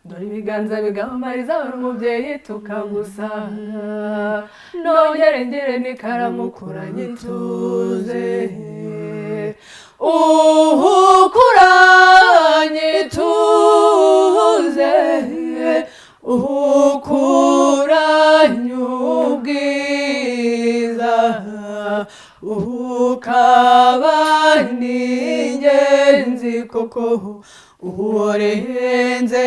dore ibiganza bigamariza buri umubyeyi tukagusanga nongere ngire n'ikaramu kuranyituze kuranyituze kuranyubwiza ukaba n'ingenzi koko uworenze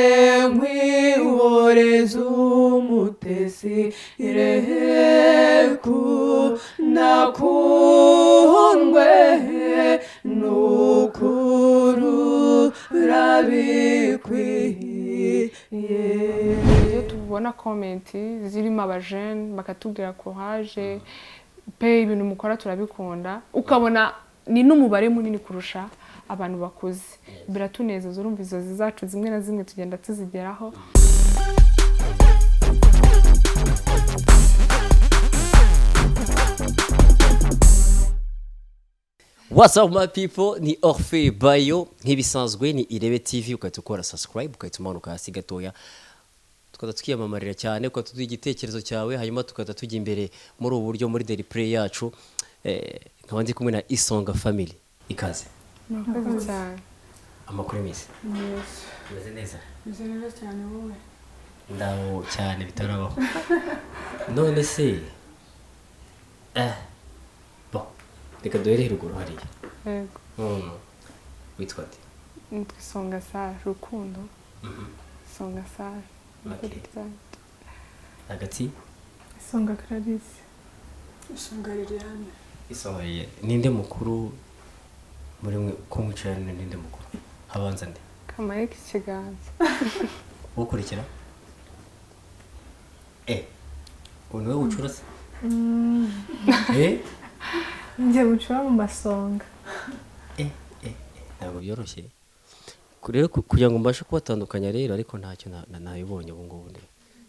nkwihoreza umutesi ireku nakundwe n'ukuru rabikwiye. Iyo tubona komenti zirimo abajene bakatubwira courage pe ibintu mukora turabikunda ukabona ni n'umubare munini kurusha abantu bakuze biratunezeza urumva izozi zacu zimwe na zimwe tugenda tuzigeraho. What's up my people, ni Orphe Bayo nk'ibisanzwe ni Irebe TV ukahita ukora subscribe ukahita umanuka hasi gatoya tukaba twiyamamarira cyane ukahita tuduha igitekerezo cyawe hanyuma tukahita tujya imbere muri ubu buryo muri daily play yacu nkaba ndi kumwe na Isonga Family ikaze. Murakoze cyane. Amakuru misi. Yes. Meze neza. Meze neza cyane wowe. Ndaho cyane bitarabaho. None se bon reka duhere ruguru hariya. Yego. Witwa ati? Nitwa Isonga Rukundo. Isonga Sara. Hagati? Isonga Clarisse. Isonga Liliane. Isonga ninde mukuru muri mwe ko mucana ninde mukuru habanza nde? Kamareka ikiganza. Ukurikira? Uno we ucura se? Njye ucura mu masonga. Ntabwo byoroshye. Rero kugira ngo mbashe kubatandukanya rero ariko ntacyo nayibonye ubu ngubu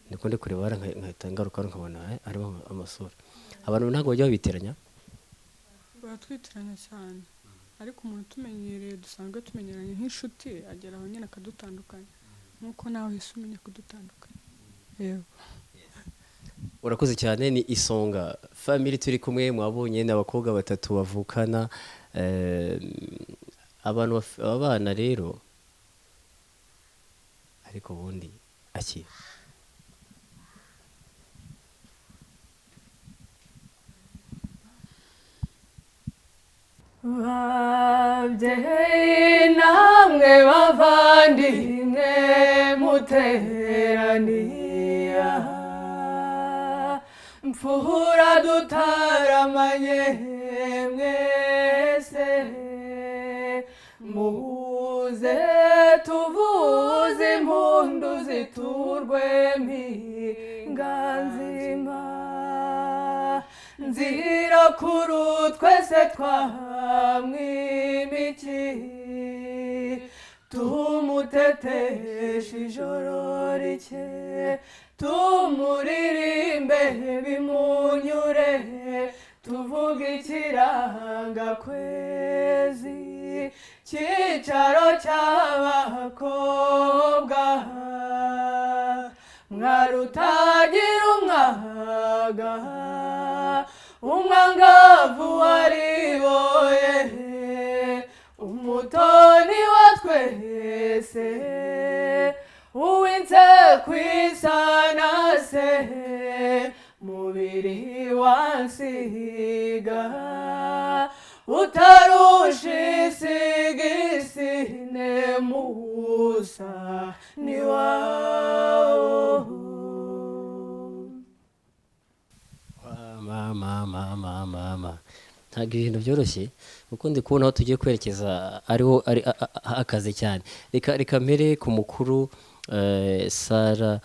ndiko ndi kureba nkahita ngaruka nkabona arimo amasura. Abantu ntabwo bajya babiteranya? Baratwitiranya cyane. Ariko umuntu tumenyereye dusanzwe tumenyeranye nk'inshuti agera aho nyine akadutandukanya nkuko nawe hise umenya kudutandukanya. Yego. Urakoze cyane ni Isonga Family turi kumwe mwabonye n'abakobwa batatu bavukana abantu abana rero ariko bundi akira babyeyi namwe bavandimwe muteraniye mfura dutaramanye mwese muze tuvuze impundu ziturwe mpinganzima nzira kuru twese twamwimiki tumutetesha ijoro rike tumuririmbe bimunyure tuvuga ikiranga kwezi cyicaro cy'abakobwa mwarutagira umwaga umwangavu wariboye umutoni wa twese uwinze kwisanase mubiri wansiga utarushisigisine musa niwawo. mama ntabwo ibintu byoroshye kuko ndi kubona aho tugiye kwerekeza ariho ari akazi cyane. Reka mbere ku mukuru Sara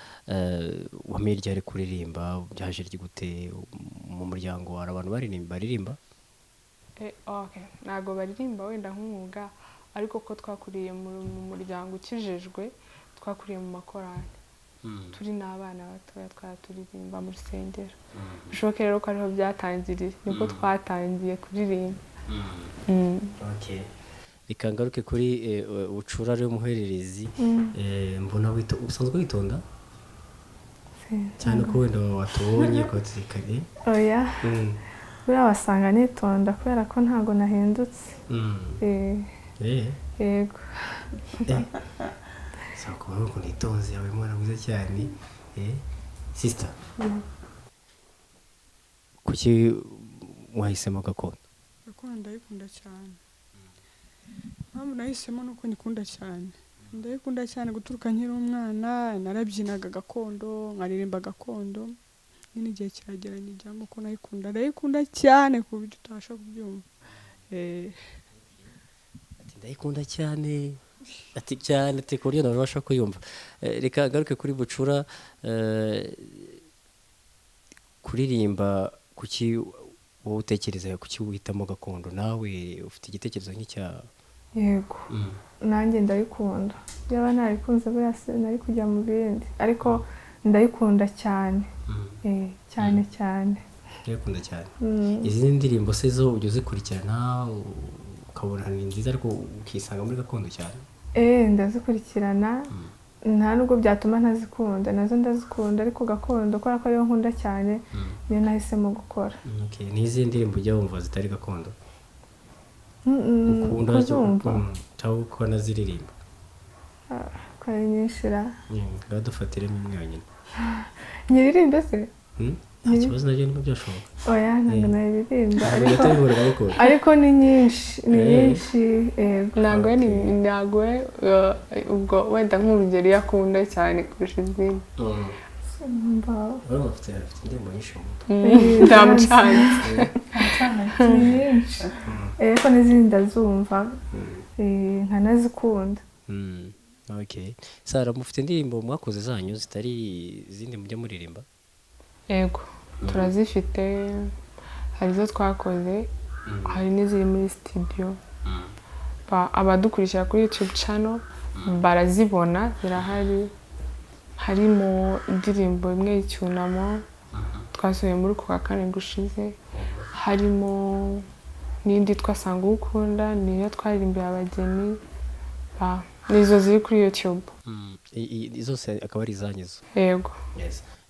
wamirya ari kuririmba byaje gute mu muryango hari abantu baririmba? Okay, ntago baririmba wenda nk'umwuga ariko ko twakuriye mu muryango ukijejwe twakuriye mu makorali turi n'abana batoya twaturirimba mu rusengero bishoboke rero ko ariho byatangiriye niko twatangiye kuririmba. Okay. reka ngaruke kuri ubucura rero umuhererezi mbona usanzwe witonda cyane ko wenda watubonye ko tuzikanye oya buriya wasanga nitonda kubera ko ntabwo nahindutse yego sako kubona ukuntu itonze yawe mwana mwiza cyane sister kuki wahisemo gakondo ndayikunda cyane mpamvu nahisemo nuko nyikunda cyane ndayikunda cyane guturuka nkiri umwana narabyinaga gakondo nkaririmba gakondo nyine igihe kiragera njyamo ko ndayikunda cyane ku buryo utabasha kubyumva ati ndayikunda cyane ati cyane ati ku buryo ntabasha kuyumva reka ngaruke kuri bucura kuririmba kuki wowe utekereza kuki uhitamo gakondo nawe ufite igitekerezo nk'icya yego nanjye ndayikunda yaba ntayikunze buriya nari kujya mu bindi ariko ndayikunda cyane cyane cyane ndayikunda cyane izi ndirimbo se zo ujya uzikurikirana ukabona ni nziza ariko ukisanga muri gakondo cyane ndazikurikirana nta nubwo byatuma ntazikunda nazo ndazikunda ariko gakondo kubera ko ariyo nkunda cyane niyo nahisemo gukora n'izi ndirimbo ujya wumva zitari gakondo kuzumva cyangwa uko naziririmba ko ari nyinshi ra ngaho dufatiremo imwe yonyine nyiririmbe se nta kibazo nabyo nibwo byashoboka oya ntabwo nayiririmba ariko ariko ni nyinshi ntabwo ubwo wenda nk'urugero iyo akunda cyane kurusha izindi afite indirimbo nyinshi ndamucanze ni nyinshi ariko n'izindi ndazumva nkanazikunda sara mufite indirimbo mwakoze zanyu zitari izindi mujya muririmba yego turazifite hari izo twakoze hari n'iziri muri studio abadukurikira kuri YouTube channel barazibona zirahari harimo indirimbo imwe y'icyunamo twasohoye muri kwa kane gushize harimo n'indi twasanga ukunda niyo twaririmbiye abageni nizo ziri kuri YouTube zose akaba ari izanyizo yego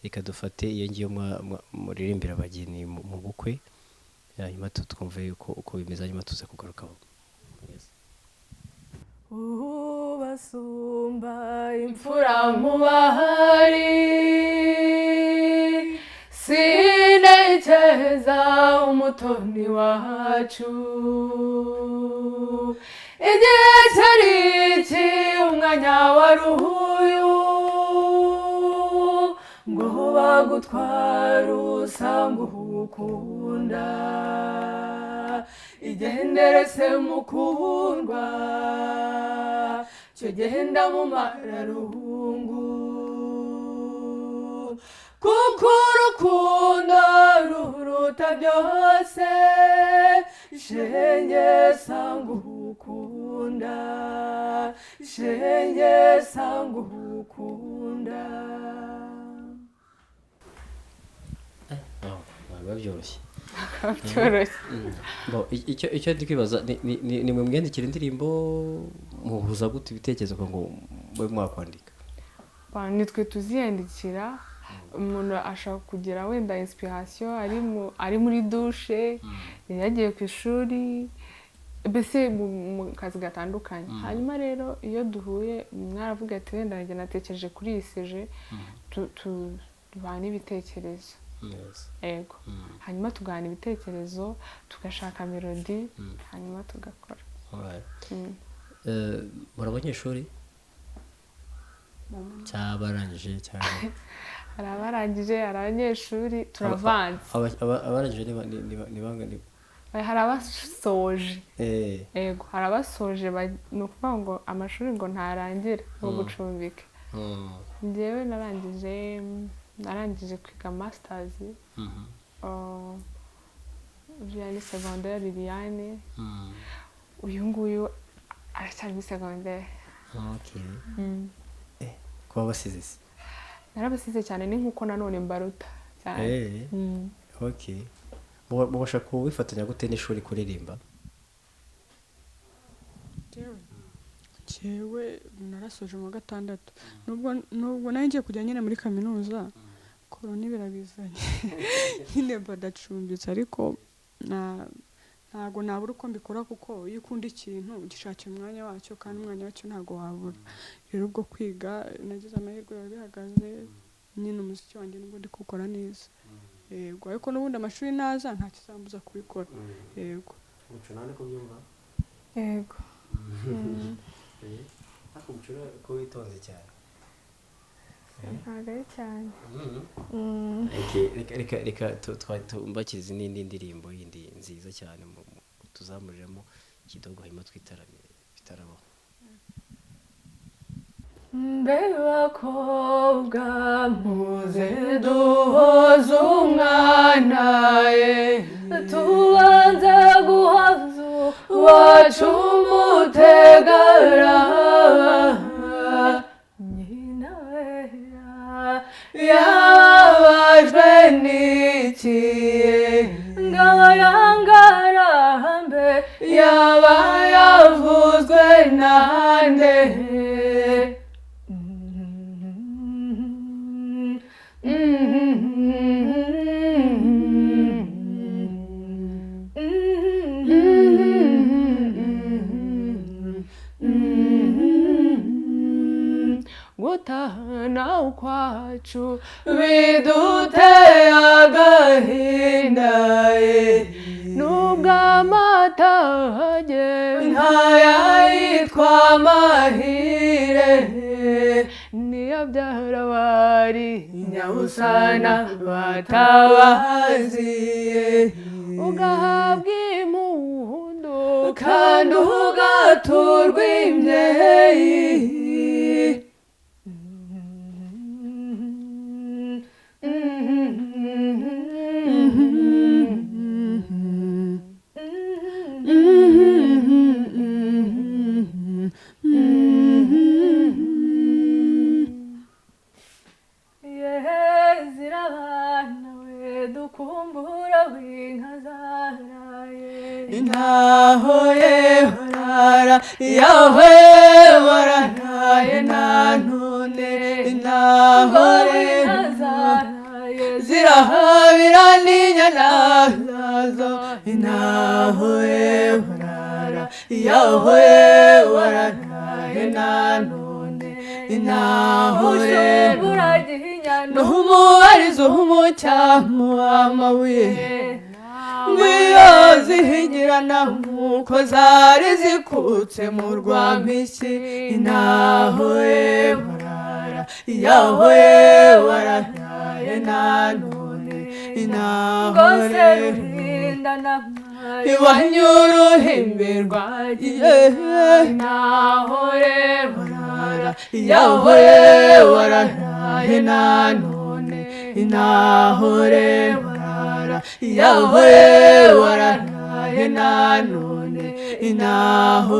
reka dufate iyo ngiyo muririmbira abageni mu bukwe hanyuma twumve uko bimeze hanyuma tuze kugarukaho basumba imfura mu bahari sinekeza umutoni wacu igihe cyari iki umwanya wari uyu ngo bagutwara usanga ukunda igendere se mukundwa cyo genda mu mararungu kuko urukundo ruruta byose shenge sanga ukunda shenge sanga ukunda biba byoroshye byoroshye icyo ndi kwibaza ni mwe mwandikira indirimbo muhuza gute ibitekerezo ngo mube mwakwandika nitwe tuziyandikira umuntu ashaka kugira wenda inspiration ari muri douche yagiye ku ishuri mbese mu kazi gatandukanye hanyuma rero iyo duhuye mwaravuga ati wenda njye natekereje kuri iyi sije tubana ibitekerezo yego hanyuma tugana ibitekerezo tugashaka melody hanyuma tugakora muri abanyeshuri cyabarangije cyane hari abarangije hari abanyeshuri turavanze abarangije ni bangana hari abasoje yego hari abasoje ni ukuvuga ngo amashuri ngo ntarangire ngo gucumbike njyewe narangije kwiga masters ni secondaire Liliane uyu nguyu aracyari muri secondaire kuba basize se narabasize cyane ni nkuko nanone mbaruta cyane mubasha kubifatanya gute n'ishuri kuririmba Jewe narasoje mu gatandatu nubwo nari ngiye kujya nyine muri kaminuza korona birabizanye nyine badacumbitse ariko ntago nabura uko mbikora kuko iyo ukunda ikintu ugishakira umwanya wacyo kandi umwanya wacyo ntago wabura rero ubwo kwiga nagize amahirwe bihagaze nyine umuziki wanjye nubwo ndi gukora neza yego ariko n'ubundi amashuri naza nta kizambuza kubikora yego ucunane ko byumva yego ariko ucura ko witonze cyane ntabwo ari cyane reka tumbakirize n'indi ndirimbo yindi nziza cyane tuzamuriramo ikidogo hanyuma twitaramire bitarabaho mbe bakobwa muze duhoze umwana ye tubanze guhoza wacu umutegara nyina wera yababajwe n'ikiye ngaba yangarambe yaba yavuzwe nande gutahana ukwacu biduteye agahinda nubwo amatage ntayayitwa amahire niyo byara bari nyabusana batabaziye ugahabwa impundu kandi ugaturwa imbyeyi intaho yeharara yawe waranaye nantone intaho zirahabira n'inyana nazo intaho yeharara yawe waranaye nantone intaho n'umubarizo w'umucyamu w'amabuye ngwiyo zihingirana nk'uko zari zikutse mu rwampishyi intaho yeharara yaho waranaye nantone intaho iwanyu uruhimbi rwagiye intaho yeharara yaho waranaye nantone intaho yeharara yaho waranaye nantone intaho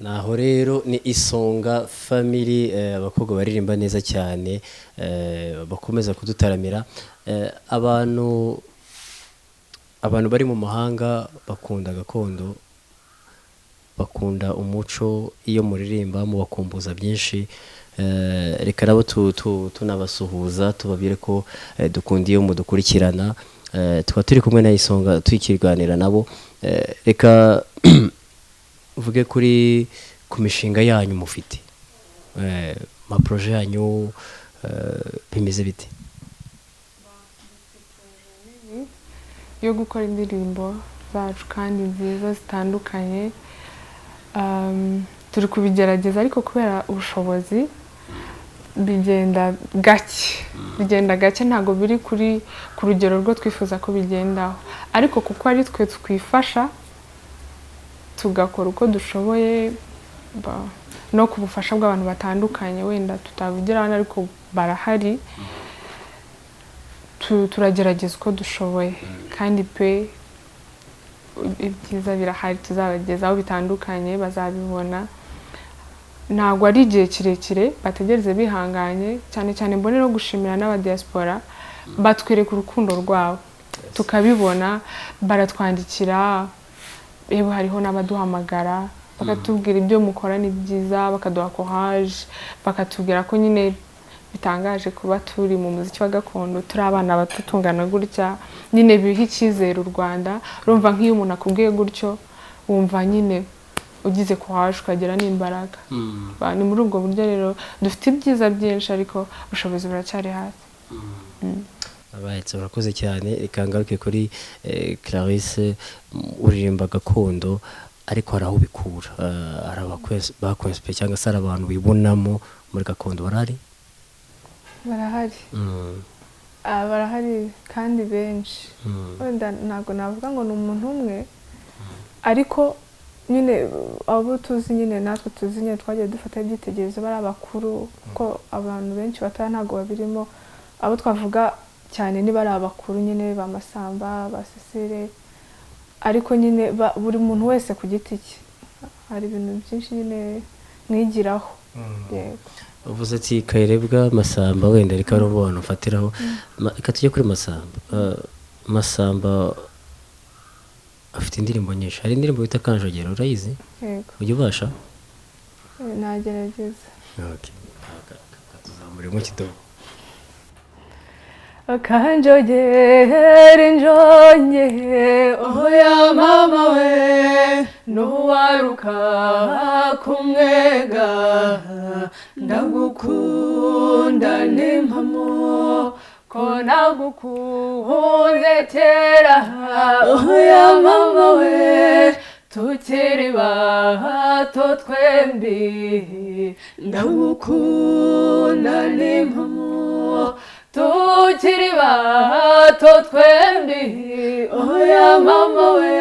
naho rero ni Isonga Family abakobwa baririmba neza cyane bakomeza kudutaramira abantu bari mu mahanga bakunda gakondo bakunda umuco iyo muririmba mu bakumbuza byinshi reka nabo tunabasuhuza tubabire ko dukunda iyo mudukurikirana tuba turi kumwe na Isonga tukiganira nabo reka uvuge ku mishinga yanyu mufite ma projet yanyu bimeze bite yo gukora indirimbo zacu kandi nziza zitandukanye turi kubigerageza ariko kubera ubushobozi bigenda gake ntago biri ku rugero rwo twifuza ko bigendaho ariko kuko ari twe twifasha tugakora uko dushoboye no ku bufasha bw'abantu batandukanye wenda tutavugira hano ariko barahari turagerageza uko dushoboye kandi pe ibyiza birahari tuzabagezaho bitandukanye bazabibona ntabwo ari igihe kirekire bategereze bihanganye cyane cyane mbone no gushimira n'abadiaspora batwereka urukundo rwabo tukabibona baratwandikira yewe hariho n'abaduhamagara bakatubwira ibyo mukora ni byiza bakaduha courage bakatubwira ko nyine bitangaje kuba turi mu muziki wa gakondo turi abana batutungana gutya nyine biha icyizere u Rwanda urumva nk'iyo umuntu akubwiye gutyo wumva nyine ugize courage ukagira n'imbaraga ni muri ubwo buryo rero dufite ibyiza byinshi ariko ubushobozi buracyari hasi abayetse urakoze cyane ikangaruke kuri Clarisse uririmba gakondo ariko hari aho bikura hari abakwespe cyangwa se abantu bibonamo muri gakondo barahari barahari kandi benshi wenda ntabwo navuga ngo ni umuntu umwe ariko nyine abo tuzi nyine natwe tuzi nyine twagiye dufata ibyitegererezo bari abakuru ko abantu benshi batari ntabwo babirimo abo twavuga cyane niba ari abakuru nyine ba Masamba ba Cecile ariko nyine buri muntu wese ku giti cye hari ibintu byinshi nyine mwigiraho yego uvuze ati Kayirebwa Masamba wenda reka ari ubona ufatiraho reka tujye kuri Masamba afite indirimbo nyinshi hari indirimbo bita Kanjogera urayizi yego ujya ubasha nagerageza okay tuzamure mu kidogo Kanjogera injonye oya mama we nuwaruka kumwega ndagukunda n'impamo ko nagukunze kera oya mama we tukiri bato twembi ndagukunda n'impamo tukiri bato twembi oya mama we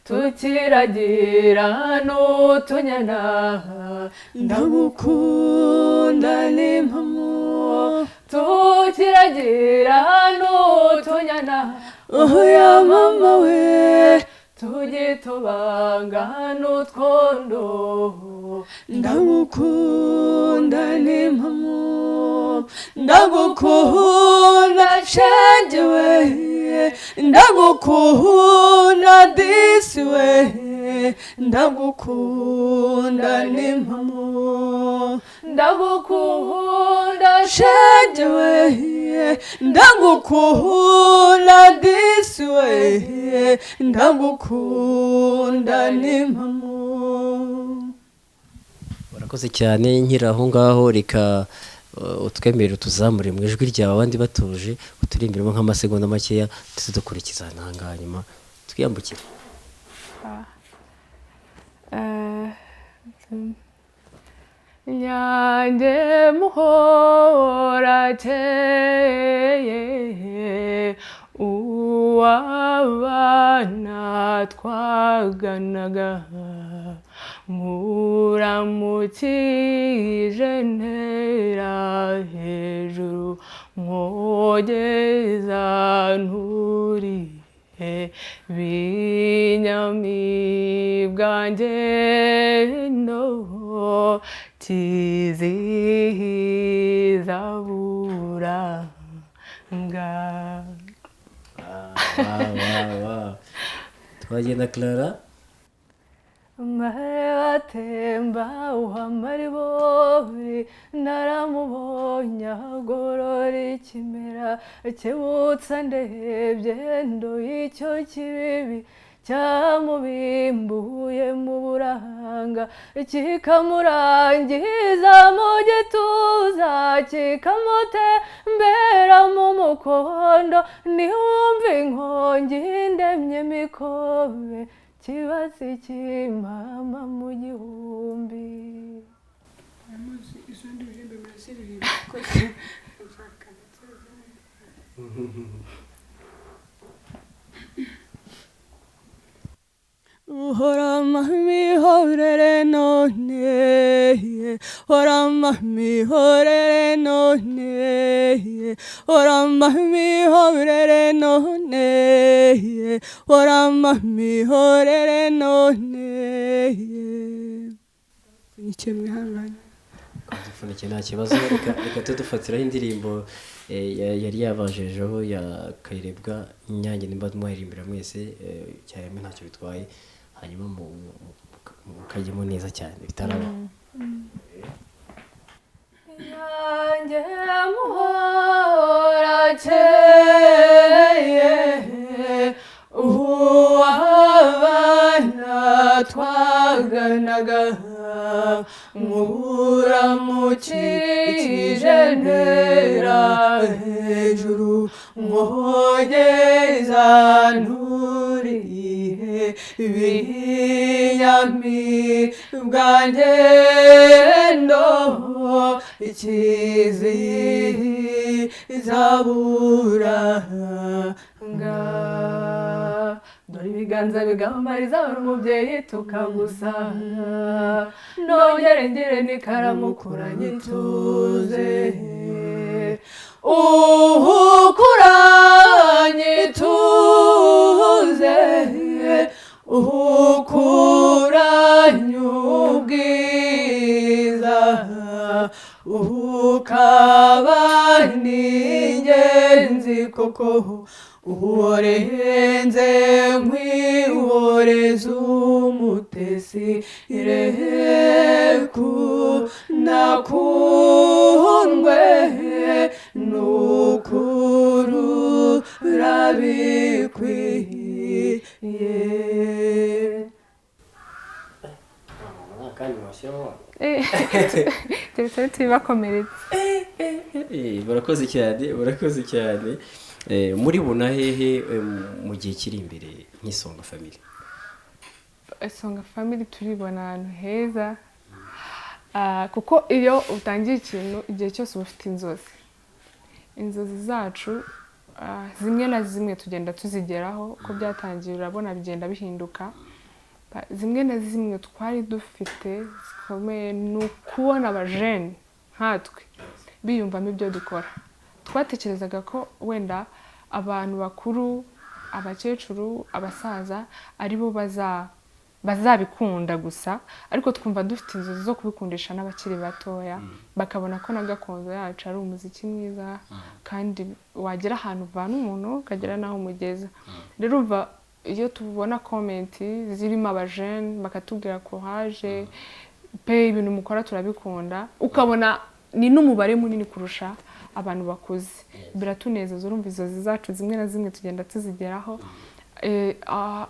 tukiragira n'utunyana ndagukunda n'impamo tukiragira n'utunyana oya mama we tugitubanga n'utwondo ndagukunda n'impamo ndagukunda shenge we ndagukunda disi we ndagukunda n'impamo ndagukunda shenge we ndagukunda disi we ndagukunda n'impamo. Urakoze cyane nkiri aho ngaho reka utwemerere utuzamure mu ijwi ryawe abandi batuje uturimbiremo nk'amasegonda makeya tudukurikiza ntangaha nyuma twiyambukira nyange muhora teye uwabana twaganaga muramukije ntera hejuru mwogeza nturihe binyamibwa ngendo tizihiza buranga. twagenda Clara Matemba uhamaribori naramubonye agorora ikimera kibutsa ndebye ndo icyo kibibi cyamubimbuye mu buranga kikamurangiza mu gituza kikamutembera mu mukondo niwumva inkongi ndemye mikobe kibazi kimama mu gihumbi. Horama mihorere none, horama mihorere none, horama mihorere none, horama mihorere none. Nichemwe hanganye. dupfunike nta kibazo reka tudufatiraho indirimbo yari yabanjirijeho ya Kayirebwa Inyange nimba mwayirimbira mwese cyane ntacyo bitwaye hanyuma mukajyemo neza cyane bitaraba Inyange muhora cyeye uwabana twaganaga muramukije ntera hejuru mwogeza nturihe ibinyami bwangendo ikizi zabura dore ibiganza bigambariza umubyeyi tukagusanga nongere ngire n'ikaramu kuranyituze kuranyituze kuranyubwiza ukaba n'ingenzi koko uworenze nkwihoreza umutesi ireku nakundwe n'ukuru rabikwiye kandi mwashyiraho tubibakomeretse barakoze cyane muri buna hehe mu gihe kiri imbere nk'Isonga Family Isonga Family turibona ahantu heza kuko iyo utangiye ikintu igihe cyose uba ufite inzozi zacu zimwe na zimwe tugenda tuzigeraho ko byatangiye urabona bigenda bihinduka zimwe na zimwe twari dufite zikomeye ni ukubona abajene nkatwe biyumvamo ibyo dukora twatekerezaga ko wenda abantu bakuru abakecuru abasaza aribo bazabikunda gusa ariko twumva dufite inzozi zo kubikundisha n'abakiri batoya bakabona ko na gakondo yacu ari umuziki mwiza kandi wagera ahantu uvana umuntu ukagera naho umugeza rero umva iyo tubona komenti zirimo abajene bakatubwira courage pe ibintu mukora turabikunda ukabona ni n'umubare munini kurusha abantu bakuze biratunezeza urumva izozi zacu zimwe na zimwe tugenda tuzigeraho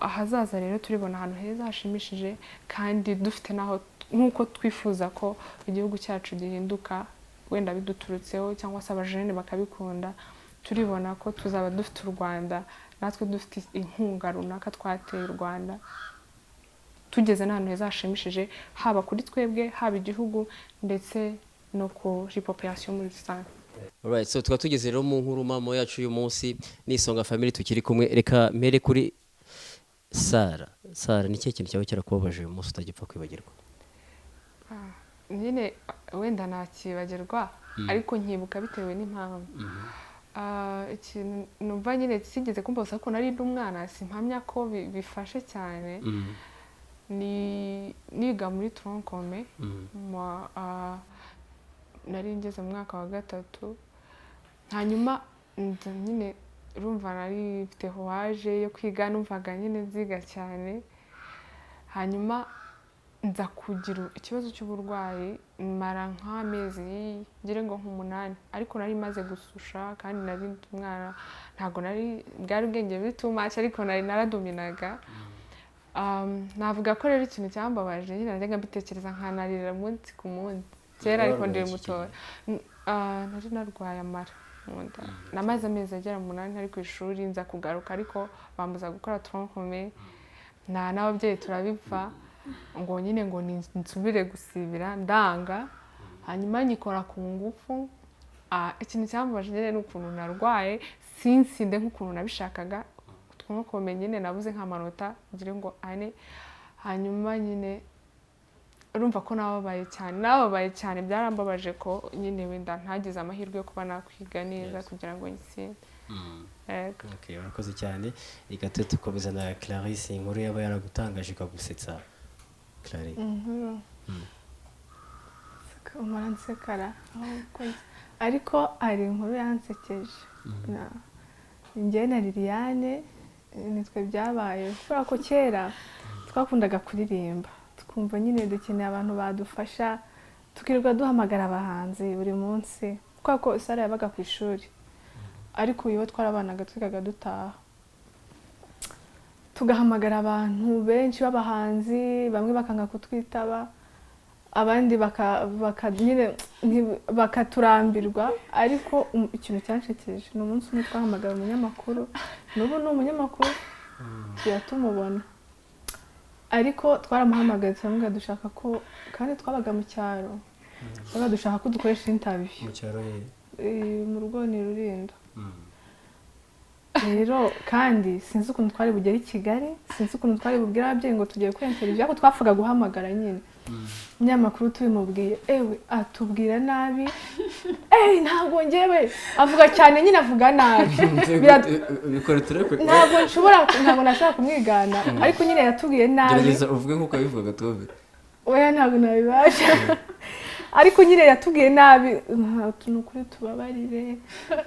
ahazaza rero turibona ahantu heza hashimishije kandi dufite naho nk'uko twifuza ko igihugu cyacu gihinduka wenda biduturutseho cyangwa se abajene bakabikunda turibona ko tuzaba dufite u Rwanda natwe dufite inkunga runaka twateye u Rwanda tugeze n'ahantu heza hashimishije haba kuri twebwe haba igihugu ndetse no kuri population muri rusange. Alright, so tukaba tugeze rero mu nkuru mamo yacu uyu munsi n'Isonga Family tukiri kumwe reka mere kuri Sara ni cyo kintu cyawe cyarakubabaje uyu munsi utagipfa kwibagirwa nyine wenda nakibagirwa ariko nkibuka bitewe n'impamvu ikintu numva nyine sigeze kumbaza ko nari umwana simpamya ko bifashe cyane niga muri troncome nari ngeze mu mwaka wa 3 hanyuma nyine urumva nari mfite howaje yo kwiga numvaga nyine nziga cyane hanyuma nza kugira ikibazo cy'uburwayi mara nk'amezi ngire ngo nk'umunani ariko nari maze gususha kandi nari umwana ntago nari bwari ubwenge buri too much ariko nari naradominaga navuga ko rero ikintu cyambabaje nyine najyaga mbitekereza nkanarira umunsi ku munsi kera ariko ndi mutoya nari narwaye amara namaze amezi agera 8 ari ku ishuri nza kugaruka ariko bambuza gukora troncome n'ababyeyi turabipfa ngo nyine ngo nsubire gusibira ndanga hanyuma nyikora ku ngufu ikintu cyambabaje nyine n'ukuntu narwaye sinsinde nk'ukuntu nabishakaga troncome nyine nabuze nk'amanota ngire ngo ane hanyuma nyine urumva ko nababaye cyane byarambabaje ko nyine wenda ntagize amahirwe yo kuba nakwiga neza kugira ngo nyitsinde okay urakoze cyane reka tukomeza na Clarisse inkuru yaba yaragutangaje ikagusetsa Clarisse umuransekara ariko hari inkuru yansekeje njye na Liliane nitwe byabaye kubera ko kera twakundaga kuririmba tukumva nyine dukeneye abantu badufasha tukirirwa duhamagara abahanzi buri munsi kubera ko Sara yabaga ku ishuri ariko iyo twarabanaga twigaga dutaha tugahamagara abantu benshi b'abahanzi bamwe bakanga kutwitaba abandi bakaturambirwa ariko ikintu cyanshekeje ni umunsi umwe twahamagara umunyamakuru n'ubu ni umunyamakuru tumubona ariko twaramuhamagaye turamubwira dushaka ko kandi twabaga mu cyaro dushaka ko dukoresha interview mu cyaro mu rugo ni Rulindo rero kandi sinzi ukuntu twari bugere i Kigali sinzi ukuntu twari bubwira ababyeyi ngo tugiye kuri interview ariko twavuga guhamagara nyine umunyamakuru tubimubwiye ewe atubwira nabi ntabwo ngewe avuga cyane nyine avuga nabi ntabwo nashobora kumwigana ariko nyine yatubwiye nabi gerageza uvuge nk'uko abivuga tuve oya ntabwo nabibasha ariko nyine yatubwiye nabi ni ukuri tubabarire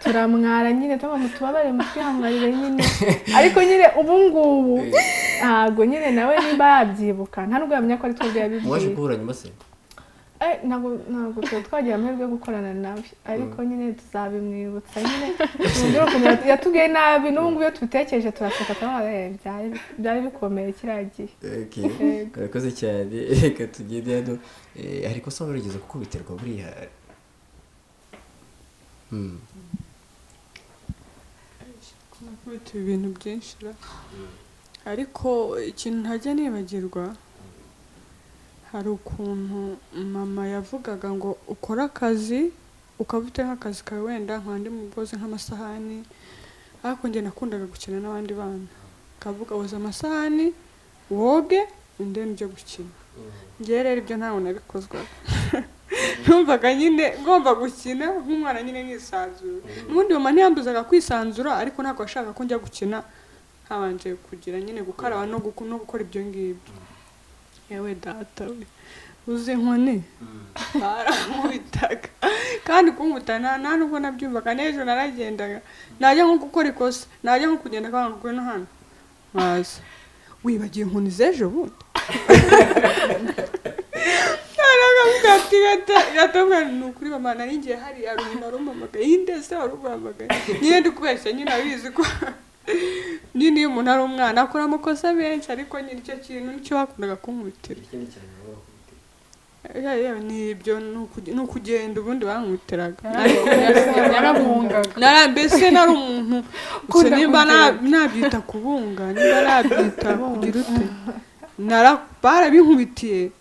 turamwara nyine tubabarire mutwihangarire nyine ariko nyine ubu ngubu ntabwo nyine nawe niba yabyibuka nta nubwo yamenya ko ari twebwe yabibwiye waje guhura nyuma se ntabwo twagira amahirwe yo gukorana nawe ariko nyine tuzabimwibutsa nyine yatubwiye nabi n'ubu ngubu iyo tubitekereje turaseka byari bikomeye kiriya gihe urakoze cyane reka tugende hano ariko se warigeze gukubiterwa buriya nakubitiwe ibintu byinshi ariko ikintu ntajya nibagirwa hari ukuntu mama yavugaga ngo ukora akazi ukaba ufite nk'akazi kawe wenda nk'andi mugozi nk'amasahani ariko njye nakundaga gukina n'abandi bana akavuga woza amasahani woge ndende ujye gukina njye rero ibyo ntabwo nabikozwa numvaga nyine ngomba gukina nk'umwana nyine nkisanzura n'ubundi mama ntiyambuzaga kwisanzura ariko ntabwo ashaka ko njya gukina habanje kugira nyine gukaraba no gukora ibyo ngibyo yewe data we uzi inkoni baramubitaga kandi kumutana nta nubwo nabyumvaga n'ejo naragendaga najya nko gukora ikosa najya nko kugenda kwa ngwino hano maze wibagiye inkoni z'ejo bundi gatoga ni ukuri mama nari ngiye hari umuntu arumamagaye yindese warumamagaye nyine ndi kubeshya nyine abizi ko nyine iyo umuntu ari umwana akora amakosa menshi ariko nyine icyo kintu nicyo bakundaga kumwitira nibyo ni ukugenda ubundi bamwitiraga yarabungaga mbese nari umuntu gusa nimba nabyita kubunga nimba nabyita kugira ute barabinkubitiye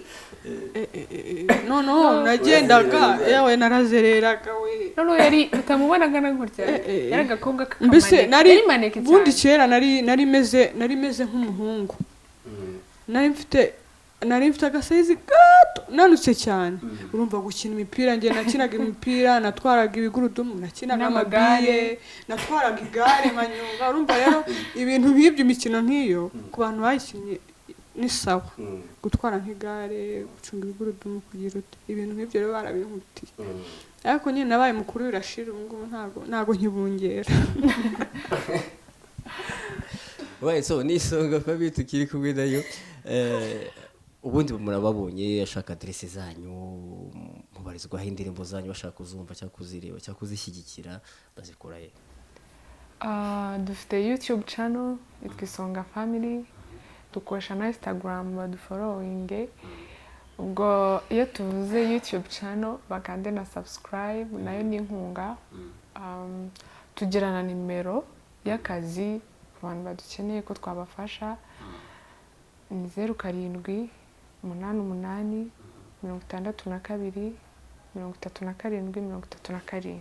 noneho nagendaga yewe narazereraga we noneho yari utamubonaga na gutya yari agakobwa mbese nari bundi kera nari meze nk'umuhungu nari mfite agasayizi gato nanutse cyane urumva gukina imipira njye nakinaga imipira natwaraga ibigurudumu nakinaga amagare natwaraga igare nkanyonga urumva rero ibintu nk'ibyo imikino nk'iyo ku bantu bayikinnye ni sawa gutwara nk'igare gucunga ibigurudumu kugira uti ibintu nk'ibyo rero barabinkubitiye ariko nyine nabaye mukuru birashira ubu ngubu ntabwo nkibungera so ni Isonga Family tukiri kumwe nayo ubundi murababonye ashaka adresse zanyu mubarizwaho indirimbo zanyu bashaka kuzumva cyangwa kuzireba cyangwa kuzishyigikira bazikora he dufite YouTube channel yitwa Isonga Family dukoresha na Instagram badufollowinge ubwo iyo tuvuze YouTube channel bakande na subscribe nayo ni inkunga tugira na nimero y'akazi abantu badukeneye ko twabafasha ni 07 88 62 37 37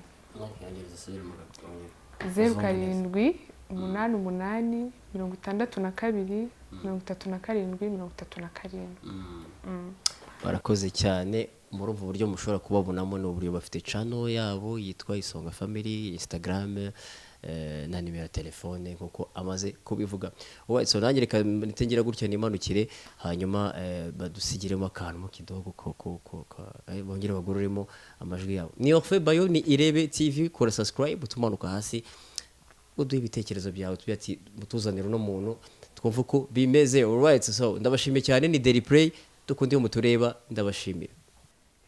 07 88 62 37 37 barakoze cyane muri ubu buryo mushobora kubabonamo n'uburyo bafite channel yabo yitwa Isonga Family Instagram na nimero ya telefone nkuko amaze kubivuga. Alright, so nanjye reka nitengera gutya nimanukire hanyuma badusigiremo akantu mu kidogo bongere bagororemo amajwi yabo. Ni Orphe Bayo, ni Irebe TV, kora subscribe tumanuka hasi uduhe ibitekerezo byawe tubati mutuzanira no muntu twumva ko bimeze. Alright, so ndabashimiye cyane, ni Daily Play dukundiye mutureba, ndabashimira.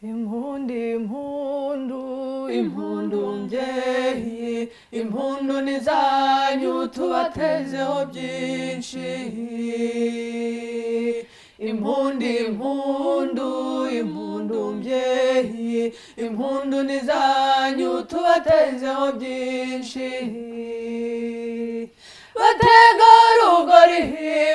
Impundu mbyeyi, impundu nizanyu tubatezeho byinshi. Impundu mbyeyi, impundu nizanyu tubatezeho byinshi. Bategarugori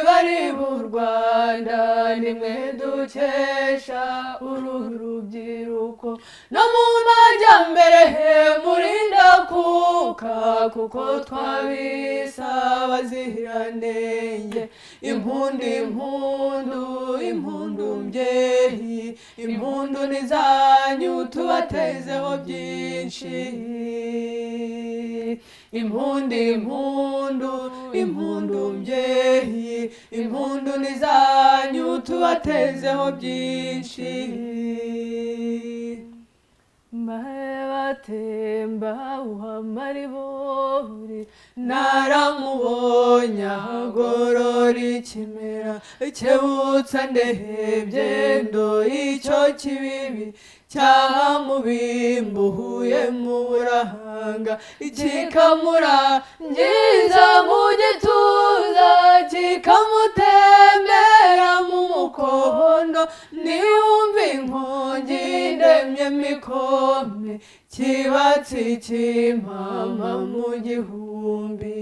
bari mu Rwanda, nimwe dukesha uru rubyiruko, no mu majyambere murinda kuka, kuko twabisa abaziranenge. Impundu mbyeyi, impundu nizanyu tubatezeho byinshi. Impundu mbyeyi, impundu nizanyu tubatezeho byinshi. Batemba uhamaribori, naramubonye agorora ikimera, kebutsa ndebye ndo icyo kibibi cyamubimbuye mu burahanga, kikamurangiza mu gituza, kikamutembera mu mukondo, niyumva inkongi ndemye mikome, kibatsi cy'impama mu gihumbi.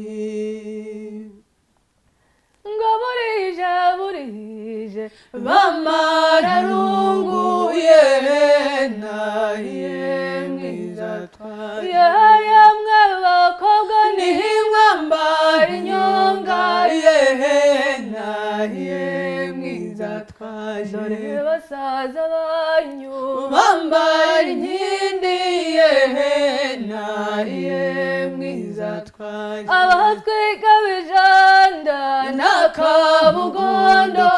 Ngo burije bamararunguye, nahiye mwiza twaje, yemwe bakobwa nihimwambara inyonga, nahiye mwiza twaje. Dore basaza banyu bambara inkindi, nahiye mwiza twaje. Abatwiga bijanda n'akabugondo,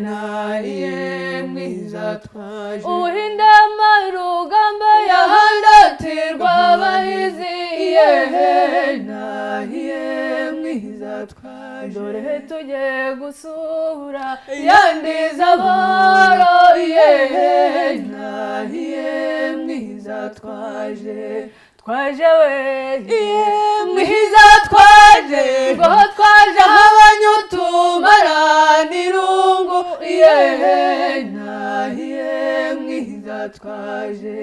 nahiye mwiza twaje. Uw'indama rugamba yahandatirwa abahizi, nahiye mwiza twaje. Dore tugiye gusura yandiza aboro, nahiye mwiza twaje. Twaje we mwiza twaje, ngo twaje abanyutumara n'irungu, nahiye mwiza twaje.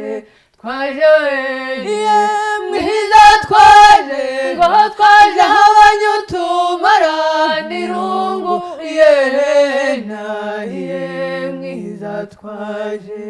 Twaje we mwiza twaje, ngo twaje abanyutumara n'irungu, nahiye mwiza twaje.